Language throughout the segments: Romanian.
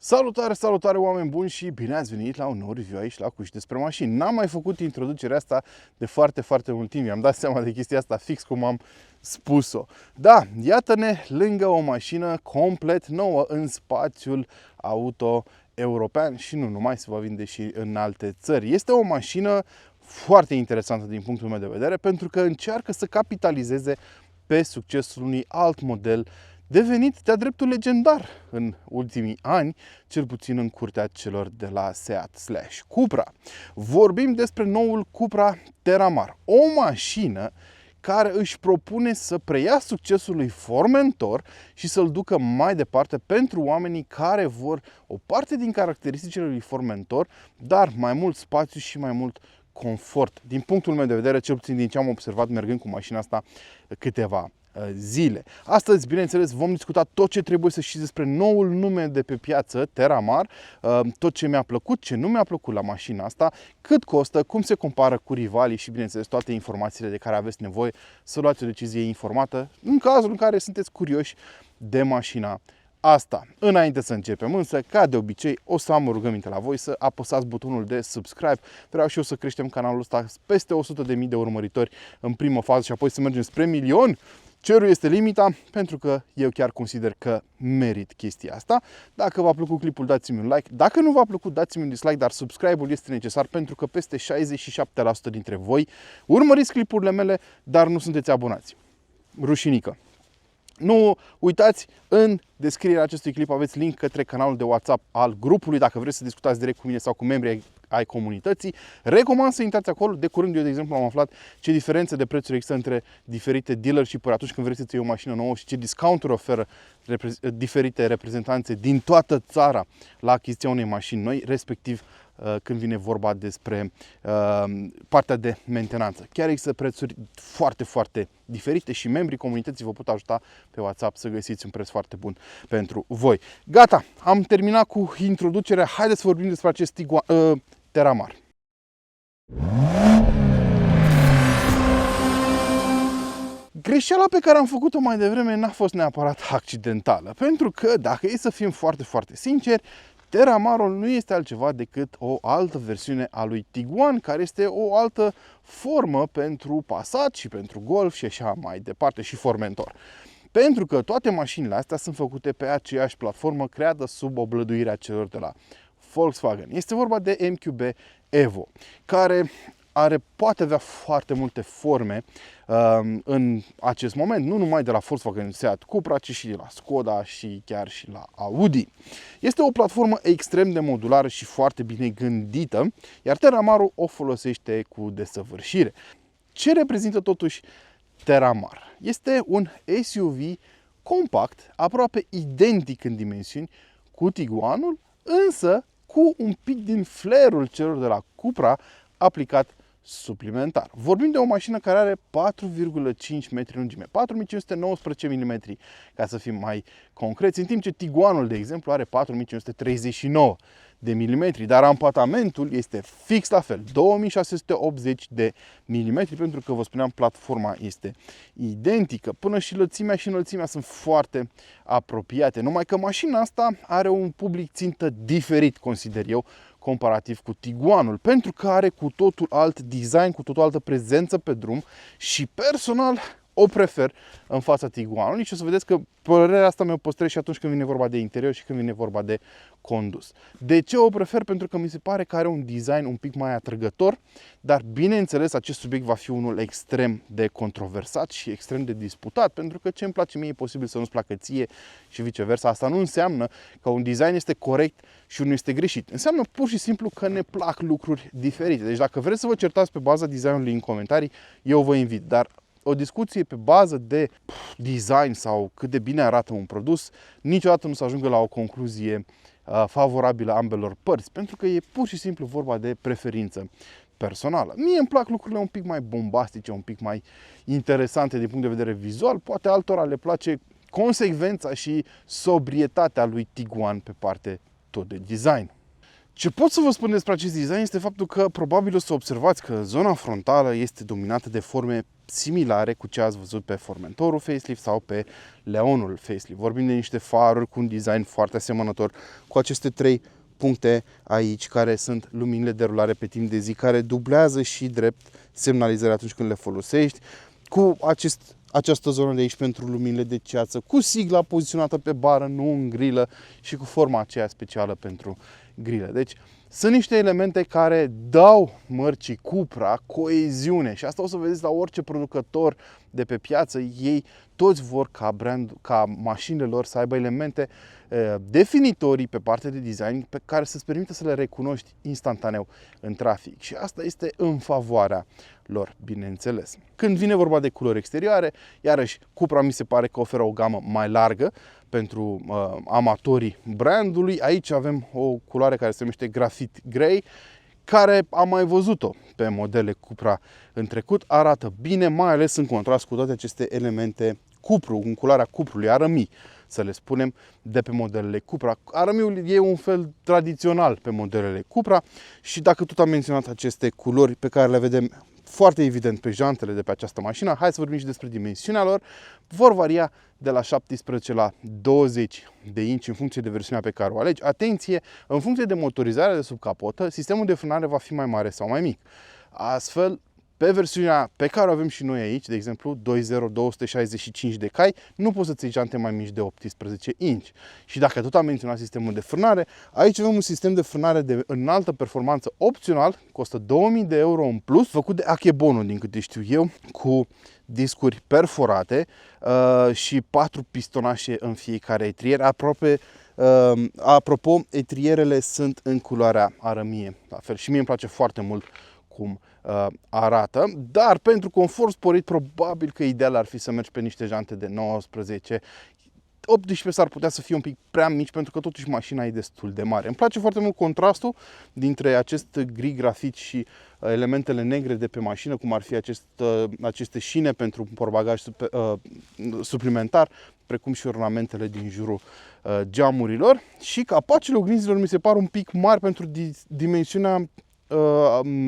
Salutare, salutare oameni buni și bine ați venit la un nou review aici la Cuși despre mașini. N-am mai făcut introducerea asta de foarte mult timp. Mi-am dat seama de chestia asta fix cum am spus-o. Da, iată-ne lângă o mașină complet nouă în spațiul auto european și nu numai, se va vinde și în alte țări. Este o mașină foarte interesantă din punctul meu de vedere pentru că încearcă să capitalizeze pe succesul unui alt model devenit de-a dreptul legendar în ultimii ani, cel puțin în curtea celor de la Seat/Cupra. Vorbim despre noul Cupra Terramar, o mașină care își propune să preia succesul lui Formentor și să-l ducă mai departe pentru oamenii care vor o parte din caracteristicile lui Formentor, dar mai mult spațiu și mai mult confort. Din punctul meu de vedere, cel puțin din ce am observat mergând cu mașina asta câteva zile. Astăzi, bineînțeles, vom discuta tot ce trebuie să știți despre noul nume de pe piață, Terramar, tot ce mi-a plăcut, ce nu mi-a plăcut la mașina asta, cât costă, cum se compară cu rivalii și, bineînțeles, toate informațiile de care aveți nevoie să luați o decizie informată în cazul în care sunteți curioși de mașina asta. Înainte să începem însă, ca de obicei, o să am o rugăminte la voi să apăsați butonul de subscribe. Vreau și eu să creștem canalul ăsta peste 100.000 de urmăritori în primă fază și apoi să mergem spre milion. Cerul este limita, pentru că eu chiar consider că merit chestia asta. Dacă v-a plăcut clipul, dați-mi un like. Dacă nu v-a plăcut, dați-mi un dislike, dar subscribe-ul este necesar pentru că peste 67% dintre voi urmăriți clipurile mele, dar nu sunteți abonați. Rușinică! Nu uitați, în descrierea acestui clip aveți link către canalul de WhatsApp al grupului, dacă vreți să discutați direct cu mine sau cu membrii ai comunității. Recomand să intrați acolo. De curând, eu, de exemplu, am aflat ce diferențe de prețuri există între diferite dealership-uri atunci când vreți să-ți iei o mașină nouă și ce discounturi oferă diferite reprezentanțe din toată țara la achiziția unei mașini noi, respectiv când vine vorba despre partea de mentenanță. Chiar există prețuri foarte diferite și membrii comunității vă pot ajuta pe WhatsApp să găsiți un preț foarte bun pentru voi. Gata, am terminat cu introducerea. Haideți să vorbim despre acest Terramar. Greșeala pe care am făcut-o mai devreme n-a fost neapărat accidentală, pentru că, dacă e să fim foarte sinceri, Terramarul nu este altceva decât o altă versiune a lui Tiguan, care este o altă formă pentru Passat și pentru Golf și așa mai departe, și Formentor. Pentru că toate mașinile astea sunt făcute pe aceeași platformă creată sub oblăduirea celor de la Volkswagen. Este vorba de MQB Evo, care poate avea foarte multe forme în acest moment, nu numai de la Volkswagen Seat Cupra, ci și de la Skoda și chiar și la Audi. Este o platformă extrem de modulară și foarte bine gândită, iar Terramarul o folosește cu desăvârșire. Ce reprezintă totuși Terramar? Este un SUV compact, aproape identic în dimensiuni cu Tiguanul, însă cu un pic din flair-ul celor de la Cupra aplicat suplimentar. Vorbim de o mașină care are 4,5 metri lungime, 4519 mm, ca să fim mai concreți, în timp ce Tiguanul, de exemplu, are 4539 de milimetri, dar ampatamentul este fix la fel, 2680 de milimetri, pentru că, vă spuneam, platforma este identică. Până și lățimea și înălțimea sunt foarte apropiate, numai că mașina asta are un public țintă diferit, consider eu, comparativ cu Tiguanul, pentru că are cu totul alt design, cu totul altă prezență pe drum și personal o prefer în fața Tiguanului și o să vedeți că părerea asta mi-o păstrez și atunci când vine vorba de interior și când vine vorba de condus. De ce o prefer? Pentru că mi se pare că are un design un pic mai atrăgător, dar bineînțeles acest subiect va fi unul extrem de controversat și extrem de disputat, pentru că ce îmi place mie e posibil să nu-ți placă ție și viceversa. Asta nu înseamnă că un design este corect și unul este greșit. Înseamnă pur și simplu că ne plac lucruri diferite. Deci dacă vreți să vă certați pe baza designului în comentarii, eu vă invit, dar o discuție pe bază de design sau cât de bine arată un produs, niciodată nu se ajunge la o concluzie favorabilă ambelor părți, pentru că e pur și simplu vorba de preferință personală. Mie îmi plac lucrurile un pic mai bombastice, un pic mai interesante din punct de vedere vizual, poate altora le place consecvența și sobrietatea lui Tiguan pe parte tot de design. Ce pot să vă spun despre acest design este faptul că probabil o să observați că zona frontală este dominată de forme similare cu ce ați văzut pe Formentorul facelift sau pe Leonul facelift. Vorbim de niște faruri cu un design foarte asemănător cu aceste 3 puncte aici, care sunt luminile de rulare pe timp de zi, care dublează și drept semnalizări atunci când le folosești, cu această zonă de aici pentru luminile de ceață, cu sigla poziționată pe bară, nu în grilă, și cu forma aceea specială pentru grilă. Deci sunt niște elemente care dau mărcii Cupra coeziune și asta o să vedeți la orice producător de pe piață. Ei toți vor ca mașinile lor să aibă elemente definitorii pe partea de design pe care să-ți permită să le recunoști instantaneu în trafic. Și asta este în favoarea lor, bineînțeles. Când vine vorba de culori exterioare, iarăși Cupra mi se pare că oferă o gamă mai largă pentru amatorii brandului. Aici avem o culoare care se numește Graphite Grey, care am mai văzut-o pe modele Cupra în trecut. Arată bine, mai ales în contrast cu toate aceste elemente cupru, în culoarea cuprului, arămii, să le spunem, de pe modelele Cupra. Arămiul e un fel tradițional pe modelele Cupra și dacă tot am menționat aceste culori pe care le vedem foarte evident pe jantele de pe această mașină, hai să vorbim și despre dimensiunea lor. Vor varia de la 17 la 20 de inci în funcție de versiunea pe care o alegi. Atenție, în funcție de motorizarea de sub capotă, sistemul de frânare va fi mai mare sau mai mic. Astfel, pe versiunea pe care o avem și noi aici, de exemplu 2.0 265 de cai, nu poți să-ți iei jante mai mici de 18 inci. Și dacă tot am menționat sistemul de frânare, aici avem un sistem de frânare de înaltă performanță opțional, costă 2000 de euro în plus, făcut de Akebono, din câte știu eu, cu discuri perforate și 4 pistonașe în fiecare etrier. Apropo, etrierele sunt în culoarea arămie, la fel, și mie îmi place foarte mult cum arată, dar pentru confort sporit probabil că ideal ar fi să mergi pe niște jante de 19. 18 s-ar putea să fie un pic prea mici pentru că totuși mașina e destul de mare. Îmi place foarte mult contrastul dintre acest gri grafit și elementele negre de pe mașină, cum ar fi aceste șine pentru un portbagaj suplimentar, precum și ornamentele din jurul geamurilor. Și capacele oglinzilor mi se par un pic mari pentru dimensiunea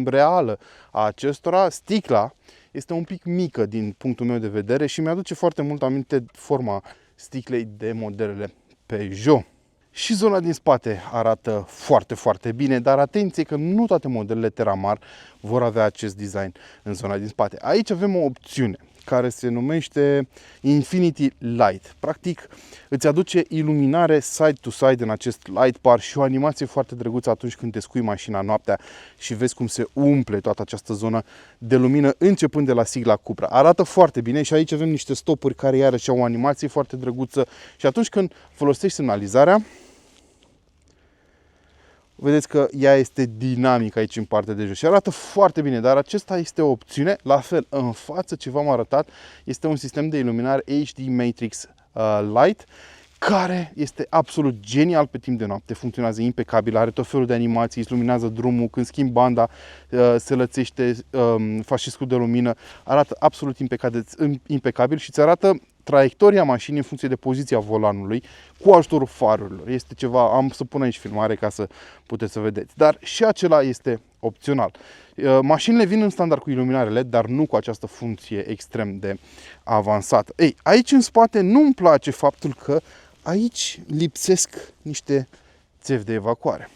reală a acestora. Sticla este un pic mică din punctul meu de vedere și mi-aduce foarte mult aminte forma sticlei de modelele Peugeot. Și zona din spate arată foarte, foarte bine, dar atenție că nu toate modelele Terramar vor avea acest design în zona din spate. Aici avem o opțiune care se numește Infinity Light. Practic îți aduce iluminare side-to-side în acest light bar și o animație foarte drăguță atunci când descui mașina noaptea și vezi cum se umple toată această zonă de lumină începând de la sigla Cupra. Arată foarte bine și aici avem niște stopuri care iarăși au o animație foarte drăguță și atunci când folosești semnalizarea, vedeți că ea este dinamică aici în partea de jos și arată foarte bine, dar acesta este o opțiune. La fel, în față, ce v-am arătat, este un sistem de iluminare HD Matrix Light, care este absolut genial pe timp de noapte, funcționează impecabil, are tot felul de animații, îți luminează drumul, când schimbi banda, se lățește, faci și scut de lumină, arată absolut impecabil și îți arată traiectoria mașinii în funcție de poziția volanului cu ajutorul farurilor. Este ceva, am să pun aici filmare ca să puteți să vedeți, dar și acela este opțional. Mașinile vin în standard cu iluminare LED, dar nu cu această funcție extrem de avansată. Ei, aici în spate nu-mi place faptul că aici lipsesc niște țevi de evacuare.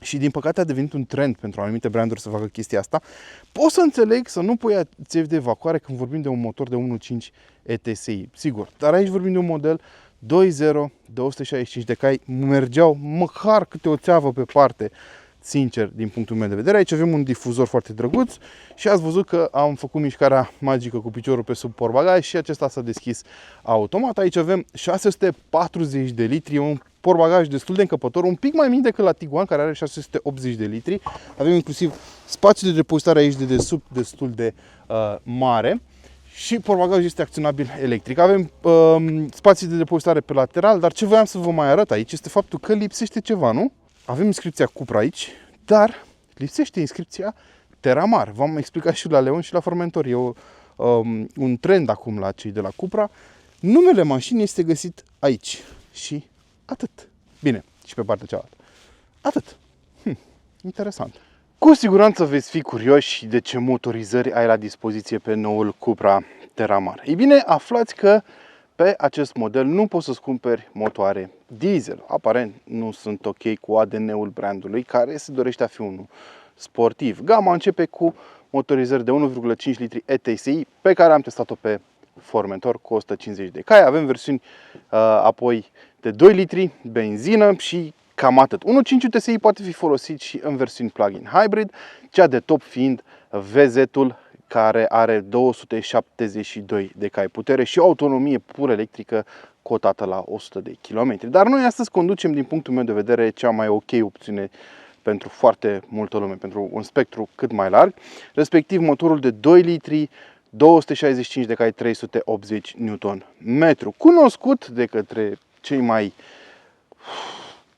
Și din păcate a devenit un trend pentru anumite branduri să facă chestia asta. Pot să înțeleg să nu pui țevi de evacuare când vorbim de un motor de 1.5 ETSI, sigur. Dar aici vorbim de un model 2.0, 265 de cai, mergeau măcar câte o țeavă pe parte, sincer, din punctul meu de vedere. Aici avem un difuzor foarte drăguț și ați văzut că am făcut mișcarea magică cu piciorul pe sub portbagaj și acesta s-a deschis automat. Aici avem 640 de litri, un portbagaj destul de încăpător, un pic mai mic decât la Tiguan, care are 680 de litri. Avem inclusiv spațiu de depozitare aici de desubt destul de mare. Și portbagajul este acționabil electric. Avem spații de depozitare pe lateral, dar ce voiam să vă mai arăt aici este faptul că lipsește ceva, nu? Avem inscripția Cupra aici, dar lipsește inscripția Terramar. V-am explicat și la Leon și la Formentor. E un trend acum la cei de la Cupra. Numele mașinii este găsit aici și atât. Bine, și pe partea cealaltă. Atât. interesant. Cu siguranță veți fi curioși de ce motorizări ai la dispoziție pe noul Cupra Terramar. Ei bine, aflați că pe acest model nu poți să-ți cumperi motoare diesel. Aparent nu sunt ok cu ADN-ul brandului, care se dorește a fi unul sportiv. Gama începe cu motorizări de 1,5 litri ETSI, pe care am testat-o pe Formentor cu 150 de cai. Avem versiuni apoi de 2 litri, benzină și cam atât. 1.5 TSI poate fi folosit și în versiuni plug-in hybrid, cea de top fiind VZ-ul, care are 272 de cai putere și o autonomie pur electrică cotată la 100 de km. Dar noi astăzi conducem, din punctul meu de vedere, cea mai ok opțiune pentru foarte multă lume, pentru un spectru cât mai larg, respectiv motorul de 2 litri, 265 de cai, 380 Nm, cunoscut de către cei mai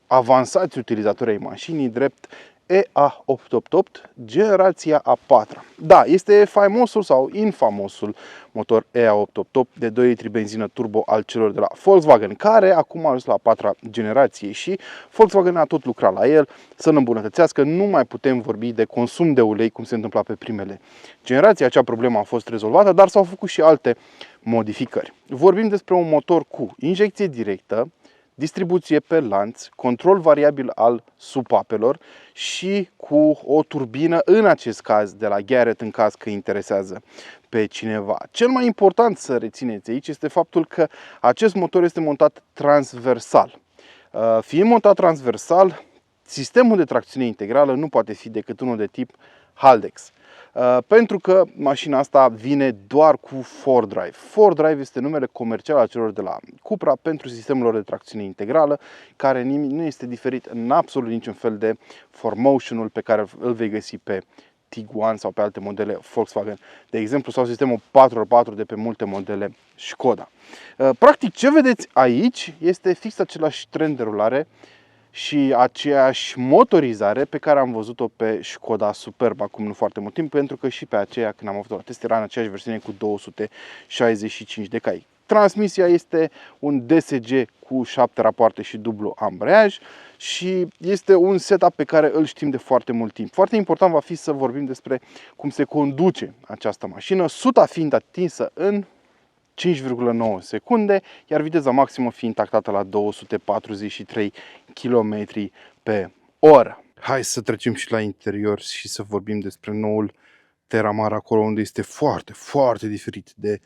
avansați utilizatori ai mașinii drept EA888, generația a 4-a. Da, este faimosul sau infamosul motor EA888 de 2 litri benzină turbo al celor de la Volkswagen, care acum a ajuns la a 4-a generație și Volkswagen a tot lucrat la el să-l îmbunătățească. Nu mai putem vorbi de consum de ulei cum se întâmpla pe primele generații. Acea problemă a fost rezolvată, dar s-au făcut și alte modificări. Vorbim despre un motor cu injecție directă, distribuție pe lanț, control variabil al supapelor și cu o turbină, în acest caz de la Garrett, în caz că interesează pe cineva. Cel mai important să rețineți aici este faptul că acest motor este montat transversal. Fiind montat transversal, sistemul de tracțiune integrală nu poate fi decât unul de tip Haldex. Pentru că mașina asta vine doar cu 4Drive. 4Drive este numele comercial al celor de la Cupra pentru sistemul lor de tracțiune integrală, care nu este diferit în absolut niciun fel de 4Motion-ul pe care îl vei găsi pe Tiguan sau pe alte modele Volkswagen, de exemplu, sau sistemul 4x4 de pe multe modele Skoda. Practic, ce vedeți aici este fix același tren de rulare și aceeași motorizare pe care am văzut-o pe Skoda Superb acum nu foarte mult timp, pentru că și pe aceea, când am avut-o la test, era în aceeași versiune cu 265 de cai. Transmisia este un DSG cu 7 rapoarte și dublu ambreiaj și este un setup pe care îl știm de foarte mult timp. Foarte important va fi să vorbim despre cum se conduce această mașină, suta fiind atinsă în 5,9 secunde, iar viteza maximă fiind tactată la 243 km pe oră. Hai să trecem și la interior și să vorbim despre noul Terramar, acolo unde este foarte, foarte diferit de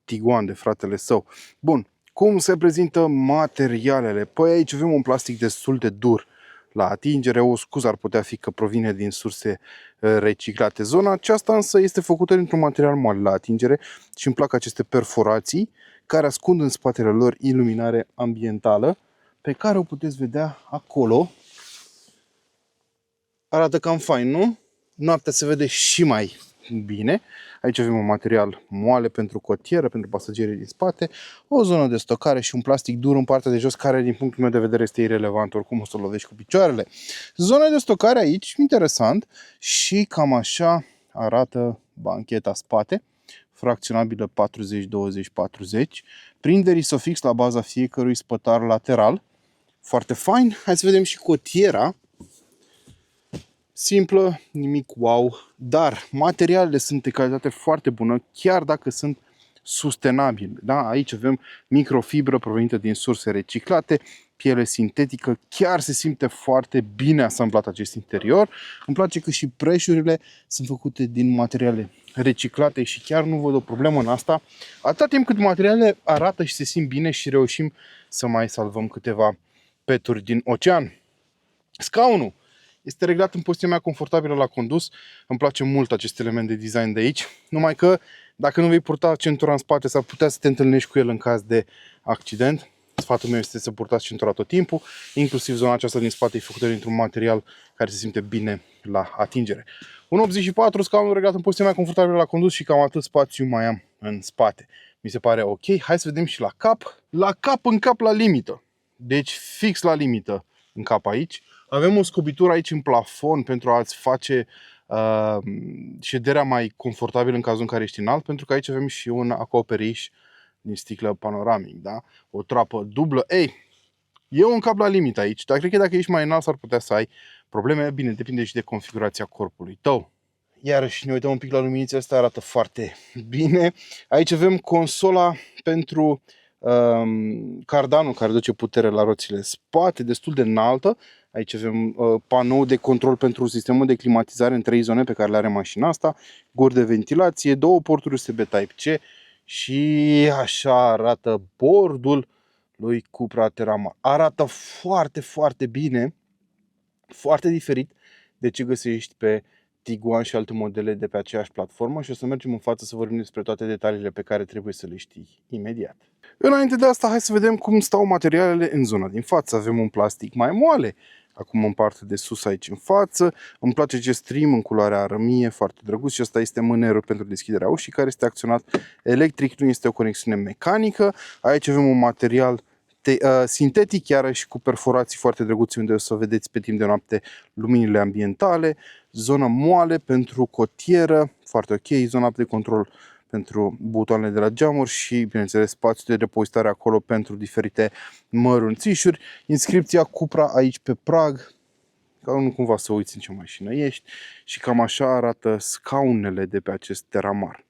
Tiguan, de fratele său. Bun, cum se prezintă materialele? Păi aici avem un plastic destul de dur la atingere. O scuză ar putea fi că provine din surse reciclate. Zona aceasta însă este făcută dintr-un material moale la atingere și îmi plac aceste perforații care ascund în spatele lor iluminare ambientală pe care o puteți vedea acolo. Arată cam fain, nu? Noaptea se vede și mai bine. Aici avem un material moale pentru cotieră, pentru pasagerii din spate, o zonă de stocare și un plastic dur în partea de jos, care din punctul meu de vedere este irelevant, oricum o să-l lovești cu picioarele. Zona de stocare aici, interesant, și cam așa arată bancheta spate, fracționabilă 40-20-40, prinderi isofix la baza fiecărui spătar lateral, foarte fain. Hai să vedem și cotiera. Simplă, nimic wow, dar materialele sunt de calitate foarte bună, chiar dacă sunt sustenabile. Da? Aici avem microfibră provenită din surse reciclate, piele sintetică, chiar se simte foarte bine asamblat acest interior. Îmi place că și preșurile sunt făcute din materiale reciclate și chiar nu văd o problemă în asta, atâta timp cât materialele arată și se simt bine și reușim să mai salvăm câteva peturi din ocean. Scaunul este reglat în poziția mea confortabilă la condus. Îmi place mult acest element de design de aici. Numai că dacă nu vei purta centura în spate, s-ar putea să te întâlnești cu el în caz de accident. Sfatul meu este să purtați centura tot timpul. Inclusiv zona aceasta din spate e făcută dintr-un material care se simte bine la atingere. 1,84, scaunul reglat în poziția mea confortabilă la condus și cam atât spațiu mai am în spate. Mi se pare ok. Hai să vedem și la cap. La cap, în cap la limită. Deci fix la limită în cap aici. Avem o scobitură aici în plafon pentru a-ți face șederea mai confortabilă în cazul în care ești înalt, pentru că aici avem și un acoperiș din sticlă panoramic, da? O trapă dublă. Ei, E un cap la limită aici, dar cred că dacă ești mai înalt s-ar putea să ai probleme. Bine, depinde și de configurația corpului tău. Iarăși ne uităm un pic la luminițele astea, arată foarte bine. Aici avem consola pentru cardanul care duce putere la roțile spate, destul de înaltă. Aici avem panou de control pentru sistemul de climatizare în 3 zone pe care le are mașina asta, guri de ventilație, 2 porturi USB Type-C și așa arată bordul lui Cupra Terramar. Arată foarte, foarte bine, foarte diferit de ce găsești pe Tiguan și alte modele de pe aceeași platformă și o să mergem în față să vorbim despre toate detaliile pe care trebuie să le știi imediat. Înainte de asta, hai să vedem cum stau materialele în zona din față. Avem un plastic mai moale, acum în partea de sus aici în față. Îmi place acest trim în culoarea arămie, foarte drăguț, și ăsta este mânerul pentru deschiderea ușii care este acționat electric, nu este o conexiune mecanică. Aici avem un material sintetic, iarăși cu perforații foarte drăguțe unde o să vedeți pe timp de noapte luminile ambientale, zona moale pentru cotieră, foarte ok, zona de control pentru butoanele de la geamuri și, bineînțeles, spațiul de depozitare acolo pentru diferite mărunțișuri. Inscripția Cupra aici pe prag, ca nu cumva să uiți în ce mașină ești, și cam așa arată scaunele de pe acest Terramar.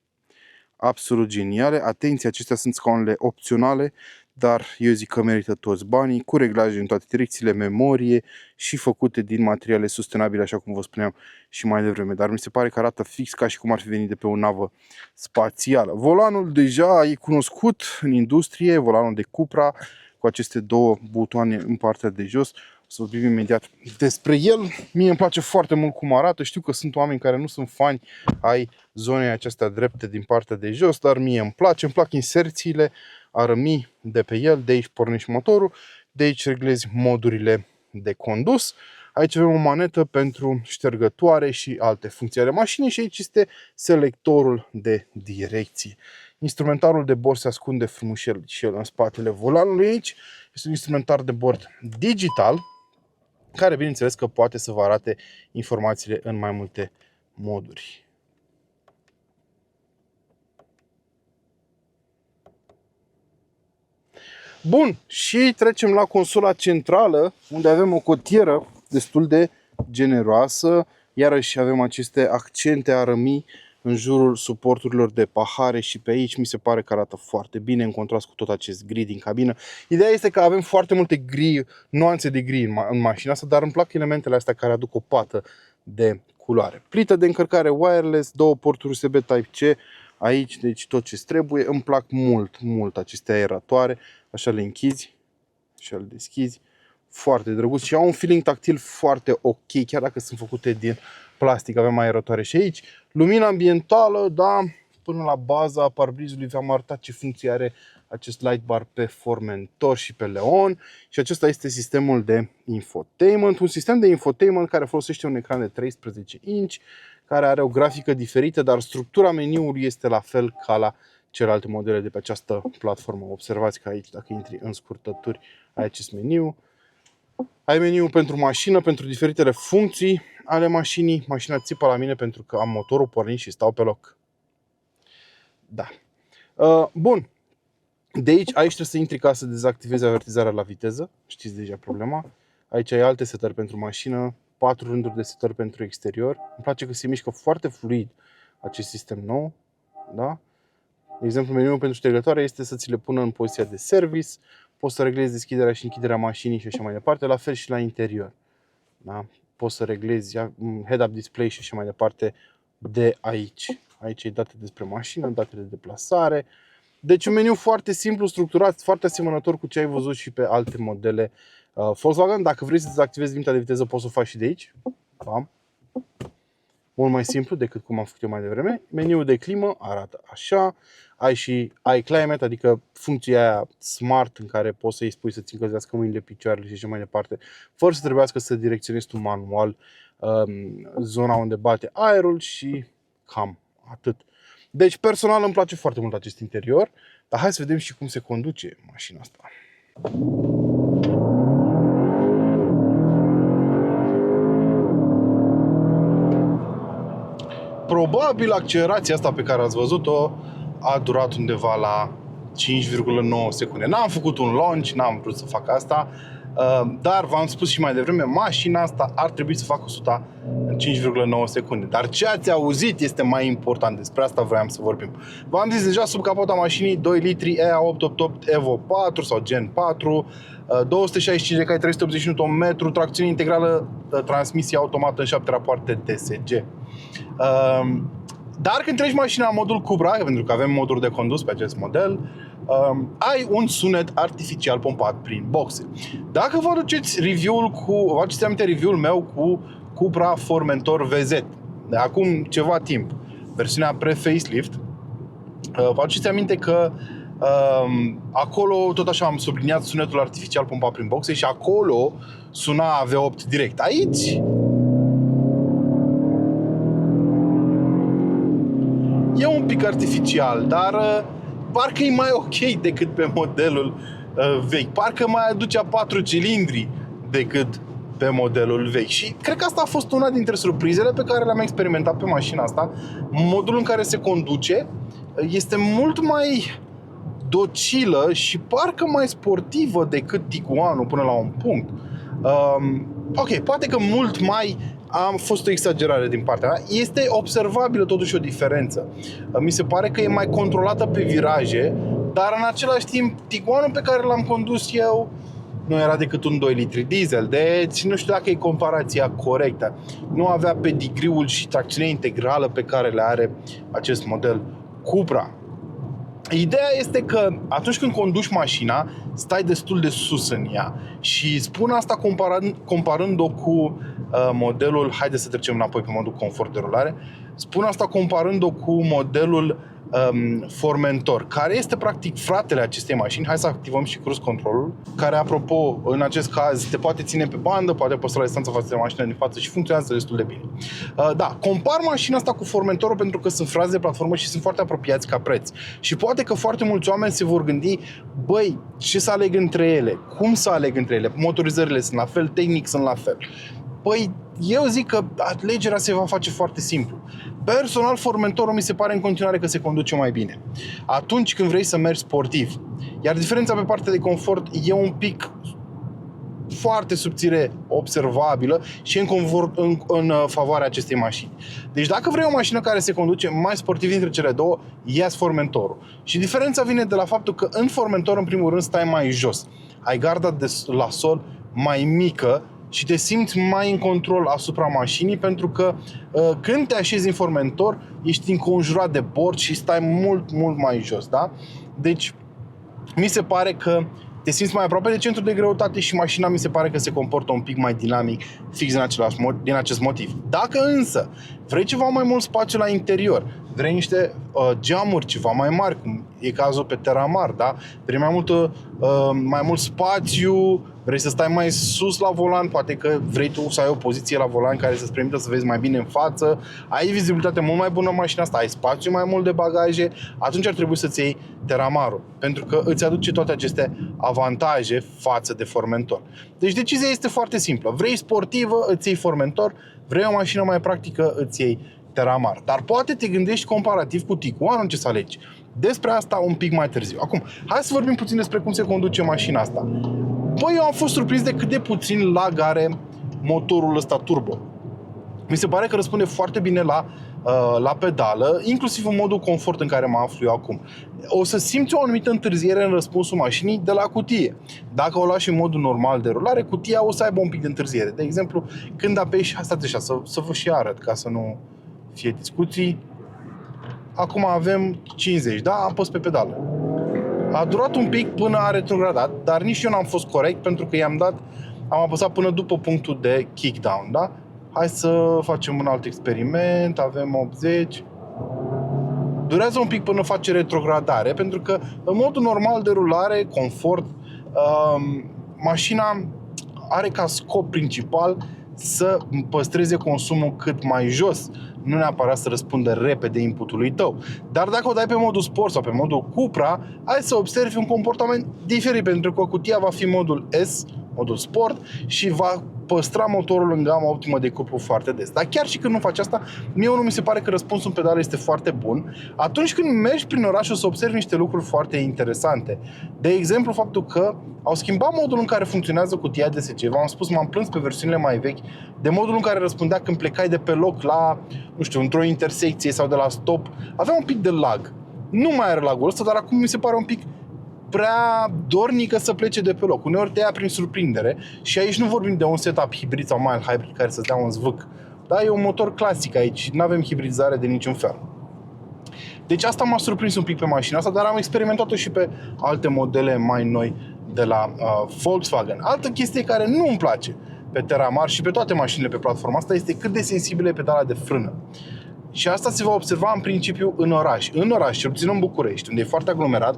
Absolut geniale. Atenție, acestea sunt scaunele opționale, dar eu zic că merită toți banii, cu reglaje în toate direcțiile, memorie și făcute din materiale sustenabile, așa cum vă spuneam și mai devreme. Dar mi se pare că arată fix ca și cum ar fi venit de pe o navă spațială. Volanul deja e cunoscut în industrie, volanul de Cupra, cu aceste 2 butoane în partea de jos. O să vorbim imediat despre el. Mie îmi place foarte mult cum arată. Știu că sunt oameni care nu sunt fani ai zonei acestea drepte din partea de jos, dar mie îmi place. Îmi plac inserțiile arămii de pe el. De aici pornești motorul, de aici reglezi modurile de condus. Aici avem o manetă pentru ștergătoare și alte funcții ale mașinii și aici este selectorul de direcție. Instrumentarul de bord se ascunde frumușel și el în spatele volanului aici. Este un instrumentar de bord digital, care bineînțeles că poate să vă arate informațiile în mai multe moduri. Bun, și trecem la consola centrală, unde avem o cotieră destul de generoasă. Iarăși avem aceste accente arămii în jurul suporturilor de pahare și pe aici mi se pare că arată foarte bine în contrast cu tot acest gri din cabină. Ideea este că avem foarte multe gri, nuanțe de gri în mașina asta, dar îmi plac elementele astea care aduc o pată de culoare. Plită de încărcare wireless, 2 porturi USB Type-C aici, deci tot ce trebuie. Îmi plac mult aceste aeratoare, așa le închizi și le deschizi. Foarte drăguț și au un feeling tactil foarte ok, chiar dacă sunt făcute din plastic. Avem aeratoare și aici. Lumina ambientală, da, până la baza parbrizului v-am arătat ce funcție are acest light bar pe Formentor și pe Leon. Și acesta este sistemul de infotainment, un sistem de infotainment care folosește un ecran de 13 inch, care are o grafică diferită, dar structura meniului este la fel ca la celelalte modele de pe această platformă. Observați că aici, dacă intri în scurtături, ai acest meniu. Ai meniul pentru mașină, pentru diferitele funcții ale mașinii. Mașina țipă la mine pentru că am motorul pornit și stau pe loc. Da. Bun. De aici trebuie să intri ca să dezactivezi avertizarea la viteză. Știți deja problema. Aici ai alte setări pentru mașină, 4 rânduri de setări pentru exterior. Îmi place că se mișcă foarte fluid acest sistem nou. Da? De exemplu, meniul pentru ștergătoare este să ți le pună în poziția de service. Poți să reglezi deschiderea și închiderea mașinii și așa mai departe, la fel și la interior. Da? Poți să reglezi head-up display și așa mai departe de aici. Aici ai date despre mașină, date de deplasare. Deci un meniu foarte simplu, structurat, foarte asemănător cu ce ai văzut și pe alte modele Volkswagen. Dacă vrei să dezactivezi limita de viteză, poți să o faci și de aici. Bam. Mult mai simplu decât cum am făcut eu mai devreme. Meniul de climă arată așa. Ai și iClimate, adică funcția aia smart în care poți să-i spui să-ți încălzească mâinile, picioarele și așa mai departe, fără să trebuiască să direcționezi tu manual zona unde bate aerul și cam atât. Deci personal îmi place foarte mult acest interior, dar hai să vedem și cum se conduce mașina asta. Probabil accelerația asta pe care ați văzut-o a durat undeva la 5,9 secunde. N-am făcut un launch, n-am vrut să fac asta, Dar v-am spus și mai devreme, mașina asta ar trebui să facă 100 în 5,9 secunde. Dar ce ați auzit este mai important, despre asta vroiam să vorbim. V-am zis deja, sub capota mașinii 2 litri EA888 Evo 4 sau Gen 4, 265 de cai, 381 Nm, tracțiune integrală, transmisie automată în 7 rapoarte DSG. Dar când treci mașina în modul Cupra, pentru că avem moduri de condus pe acest model, ai un sunet artificial pompat prin boxe. Dacă vă aduceți aminte review-ul meu cu Cupra Formentor VZ de acum ceva timp, versiunea pre-facelift, vă aduceți aminte că acolo tot așa am subliniat sunetul artificial pompat prin boxe și acolo suna V8 direct. Aici e un pic artificial, dar parcă e mai ok decât pe modelul vechi. Parcă mai aduce a 4 cilindri decât pe modelul vechi. Și cred că asta a fost una dintre surprizele pe care le-am experimentat pe mașina asta. Modul în care se conduce este mult mai docilă și parcă mai sportivă decât Tiguanul până la un punct. Ok, poate că mult mai a fost o exagerare din partea mea. Este observabilă totuși o diferență. Mi se pare că e mai controlată pe viraje, dar în același timp Tiguanul pe care l-am condus eu nu era decât un 2 litri diesel, deci nu știu dacă e comparația corectă. Nu avea pedigriul și tracțiunea integrală pe care le are acest model Cupra. Ideea este că atunci când conduci mașina, stai destul de sus în ea. Și spun asta comparând-o cu modelul, haideți să trecem înapoi pe modul confort de rulare, spun asta comparând-o cu modelul Formentor, care este practic fratele acestei mașini. Hai să activăm și cruise control-ul, care, apropo, în acest caz te poate ține pe bandă, poate păstra distanța față de mașina din față și funcționează destul de bine. Da, compar mașina asta cu Formentorul pentru că sunt fraze de platformă și sunt foarte apropiați ca preț. Și poate că foarte mulți oameni se vor gândi, băi, ce să aleg între ele? Cum să aleg între ele? Motorizările sunt la fel, tehnic sunt la fel. Păi, eu zic că alegerea se va face foarte simplu. Personal, Formentorul mi se pare în continuare că se conduce mai bine atunci când vrei să mergi sportiv. Iar diferența pe partea de confort e un pic foarte subțire observabilă și în favoarea acestei mașini. Deci dacă vrei o mașină care se conduce mai sportiv dintre cele două, ia-ți Formentorul. Și diferența vine de la faptul că în Formentor, în primul rând, stai mai jos. Ai garda la sol mai mică și te simți mai în control asupra mașinii, pentru că când te așezi în Formentor, ești înconjurat de bord și stai mult, mult mai jos, da? Deci, mi se pare că te simți mai aproape de centru de greutate și mașina mi se pare că se comportă un pic mai dinamic, fix din acest motiv. Dacă însă vrei ceva mai mult spațiu la interior, vrei niște geamuri ceva mai mari, cum e cazul pe Terramar, da? Vrei mai mult spațiu, vrei să stai mai sus la volan, poate că vrei tu să ai o poziție la volan care să-ți permită să vezi mai bine în față, ai vizibilitate mult mai bună în mașina asta, ai spațiu mai mult de bagaje, atunci ar trebui să-ți iei Terramarul, pentru că îți aduce toate aceste avantaje față de Formentor. Deci decizia este foarte simplă. Vrei sportivă, îți iei Formentor, vrei o mașină mai practică, îți iei Terramar. Dar poate te gândești comparativ cu Tiguanul ce să alegi. Despre asta un pic mai târziu. Acum, hai să vorbim puțin despre cum se conduce mașina asta. Băi, eu am fost surprins de cât de puțin lag are motorul ăsta turbo. Mi se pare că răspunde foarte bine la pedală, inclusiv în modul confort în care mă aflu eu acum. O să simți o anumită întârziere în răspunsul mașinii de la cutie. Dacă o lași în modul normal de rulare, cutia o să aibă un pic de întârziere. De exemplu, când apeși, stați așa, să vă și arăt, ca să nu fie discuții. Acum avem 50, da? Am pus pe pedală. A durat un pic până a retrogradat, dar nici eu n-am fost corect, pentru că am apăsat până după punctul de kickdown, da? Hai să facem un alt experiment, avem 80. Durează un pic până face retrogradare, pentru că în modul normal de rulare, confort, mașina are ca scop principal să păstreze consumul cât mai jos, nu neapărat să răspundă repede inputului tău. Dar dacă o dai pe modul sport sau pe modul Cupra, ai să observi un comportament diferit, pentru că cutia va fi modul S, modul sport și va păstra motorul în gama optimă de cuplu foarte des. Dar chiar și când nu faci asta, mie nu mi se pare că răspunsul în pedală este foarte bun. Atunci când mergi prin oraș o să observi niște lucruri foarte interesante. De exemplu, faptul că au schimbat modul în care funcționează cutia DSG. V-am spus, m-am plâns pe versiunile mai vechi de modul în care răspundea când plecai de pe loc la, nu știu, într-o intersecție sau de la stop. Avea un pic de lag. Nu mai are lagul ăsta, dar acum mi se pare un pic prea dornică să plece de pe loc. Uneori te ia prin surprindere și aici nu vorbim de un setup hibrid sau mild hybrid care să-ți dea un zvâc. Da, e un motor clasic aici, nu avem hibridizare de niciun fel. Deci asta m-a surprins un pic pe mașina asta, dar am experimentat-o și pe alte modele mai noi de la Volkswagen. Altă chestie care nu îmi place pe Terramar și pe toate mașinile pe platforma asta este cât de sensibilă e pedala de frână. Și asta se va observa în principiu în oraș. În oraș, cel puțin în București, unde e foarte aglomerat,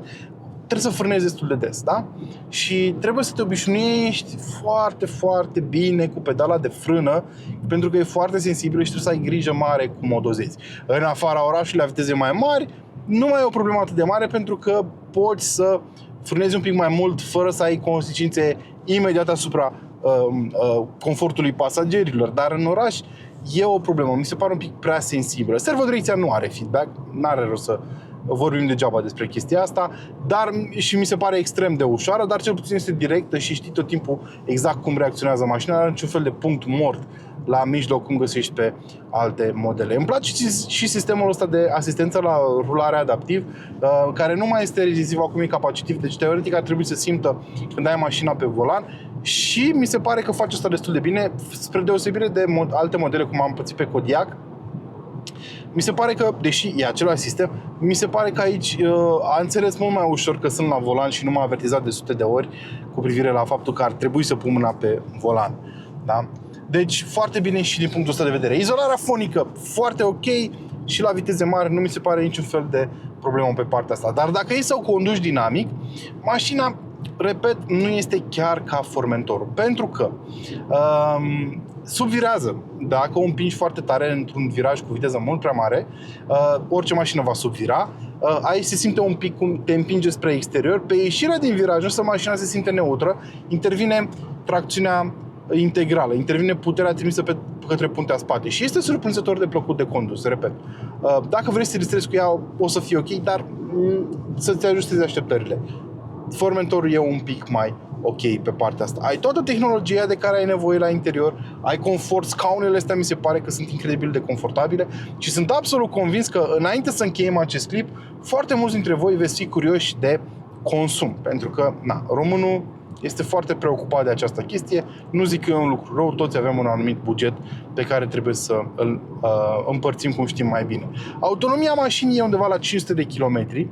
trebuie să frânezi destul de des, da? Și trebuie să te obișnuiești foarte, foarte bine cu pedala de frână, pentru că e foarte sensibilă și trebuie să ai grijă mare cum o dozezi. În afara orașului, la viteze mai mari, nu mai e o problemă atât de mare, pentru că poți să frânezi un pic mai mult fără să ai consecințe imediate asupra confortului pasagerilor. Dar în oraș e o problemă, mi se pare un pic prea sensibilă. Servodirecția nu are feedback, n-are rost să vorbim degeaba despre chestia asta, dar și mi se pare extrem de ușoară, dar cel puțin este directă și știi tot timpul exact cum reacționează mașina, nu are niciun fel de punct mort la mijloc cum găsești pe alte modele. Îmi place și sistemul ăsta de asistență la rulare adaptiv, care nu mai este reziziv, acum e capacitiv, deci teoretic ar trebui să simtă când ai mașina pe volan și mi se pare că face asta destul de bine, spre deosebire de alte modele cum am pățit pe Kodiaq. Mi se pare că, deși e același sistem, mi se pare că aici a înțeles mult mai ușor că sunt la volan și nu m-a avertizat de sute de ori cu privire la faptul că ar trebui să pun mâna pe volan. Da? Deci foarte bine și din punctul ăsta de vedere. Izolarea fonică foarte ok și la viteze mari nu mi se pare niciun fel de problemă pe partea asta. Dar dacă e să o conduci dinamic, mașina, repet, nu este chiar ca Formentorul. Pentru că subvirează. Dacă o împingi foarte tare într-un viraj cu viteză mult prea mare, orice mașină va subvira. Aici se simte un pic cum te împinge spre exterior. Pe ieșirea din viraj, însă mașina se simte neutră, intervine tracțiunea integrală, intervine puterea trimisă către puntea spate și este surprinzător de plăcut de condus, repet. Dacă vrei să te distrezi cu ea, o să fie ok, dar să-ți ajustezi așteptările. Formentorul e un pic mai ok pe partea asta. Ai toată tehnologia de care ai nevoie la interior, ai confort, scaunele astea mi se pare că sunt incredibil de confortabile și sunt absolut convins că înainte să încheiem acest clip, foarte mulți dintre voi veți fi curioși de consum, pentru că românul este foarte preocupat de această chestie. Nu zic că e un lucru rău, toți avem un anumit buget pe care trebuie să îl împărțim cum știm mai bine. Autonomia mașinii e undeva la 500 de kilometri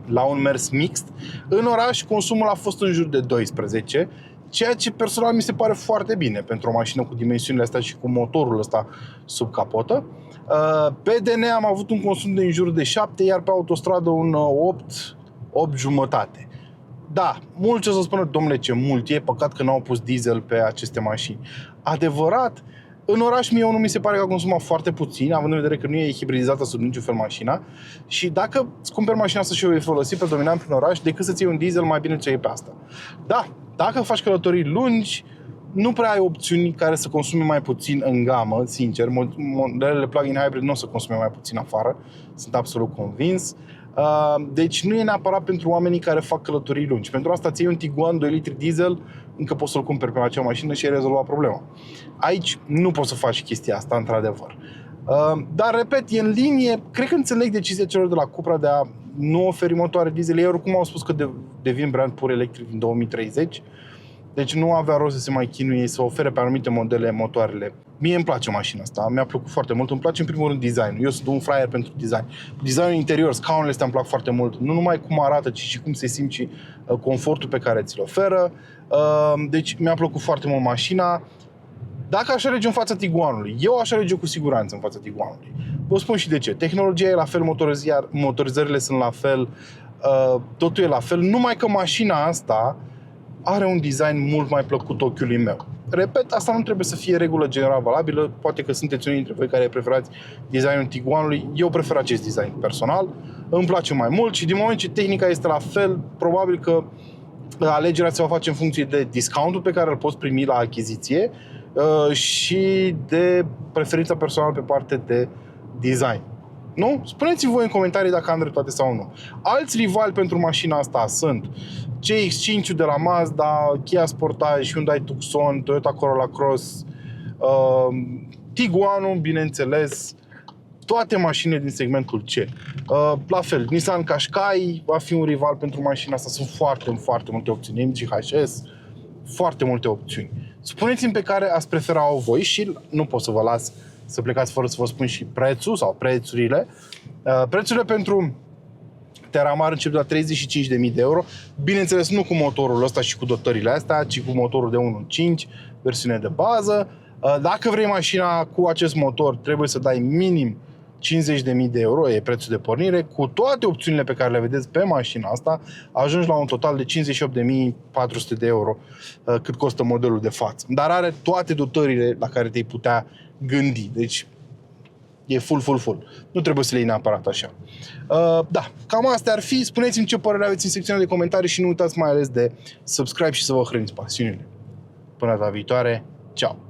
la un mers mixt. În oraș consumul a fost în jur de 12, ceea ce personal mi se pare foarte bine pentru o mașină cu dimensiunile astea și cu motorul ăsta sub capotă. Pe DN am avut un consum de în jur de 7, iar pe autostradă un 8 jumătate. Da, mulți o să spună, domnule, ce mult e, păcat că n-au pus diesel pe aceste mașini. Adevărat, în oraș mie nu mi se pare că a consumat foarte puțin, având în vedere că nu e hibridizată sub niciun fel mașina. Și dacă îți cumperi mașina asta și o vei folosi predominant prin oraș, decât să-ți iei un diesel, mai bine ți iei pe asta. Da, dacă faci călătorii lungi, nu prea ai opțiuni care să consume mai puțin în gamă, sincer. Modelele plug-in hybrid nu o să consume mai puțin afară, sunt absolut convins. Deci nu e neapărat pentru oamenii care fac călătorii lungi. Pentru asta ți iei un Tiguan 2 litri diesel, încă poți să-l cumperi pe acea mașină și ai rezolvat problema. Aici nu poți să faci chestia asta, într-adevăr. Dar, repet, e în linie. Cred că înțeleg decizia celor de la Cupra de a nu oferi motoare diesel. Ei oricum au spus că devin brand pur electric în 2030. Deci nu avea rost să se mai chinuie să ofere pe anumite modele motoarele. Mie îmi place mașina asta, mi-a plăcut foarte mult. Îmi place în primul rând designul. Eu sunt un fraier pentru design. Designul interior, scaunele astea îmi plac foarte mult. Nu numai cum arată, ci și cum se simte și confortul pe care ți-l oferă. Deci mi-a plăcut foarte mult mașina. Dacă aș alege în fața Tiguanului, eu aș alege cu siguranță în fața Tiguanului. Vă spun și de ce. Tehnologia e la fel, motorizările sunt la fel, totul e la fel, numai că mașina asta are un design mult mai plăcut ochiului meu. Repet, asta nu trebuie să fie regulă general valabilă, poate că sunteți unii dintre voi care preferați designul Tiguanului, eu prefer acest design personal, îmi place mai mult și din moment ce tehnica este la fel, probabil că alegerea se va face în funcție de discountul pe care îl poți primi la achiziție și de preferința personală pe parte de design. Nu? Spuneți-mi voi în comentarii dacă am dreptate sau nu. Alți rivali pentru mașina asta sunt CX-5 de la Mazda, Kia Sportage, Hyundai Tucson, Toyota Corolla Cross, Tiguanul, bineînțeles, toate mașinile din segmentul C. La fel, Nissan Qashqai va fi un rival pentru mașina asta. Sunt foarte multe opțiuni. MG HS, foarte multe opțiuni. Spuneți-mi pe care ați prefera-o voi și nu pot să vă las să plecați fără să vă spun și prețul sau prețurile. Prețurile pentru Terramar încep de la 35.000 de euro. Bineînțeles, nu cu motorul ăsta și cu dotările astea, ci cu motorul de 1.5, versiune de bază. Dacă vrei mașina cu acest motor, trebuie să dai minim 50.000 de euro, e prețul de pornire. Cu toate opțiunile pe care le vedeți pe mașina asta, ajungi la un total de 58.400 de euro, cât costă modelul de față. Dar are toate dotările la care te-ai putea gândi. Deci e full. Nu trebuie să le iei neapărat așa. Da, cam astea ar fi. Spuneți-mi ce părere aveți în secțiunea de comentarii și nu uitați mai ales de subscribe și să vă hrăniți pasiunile. Până data viitoare, ceau!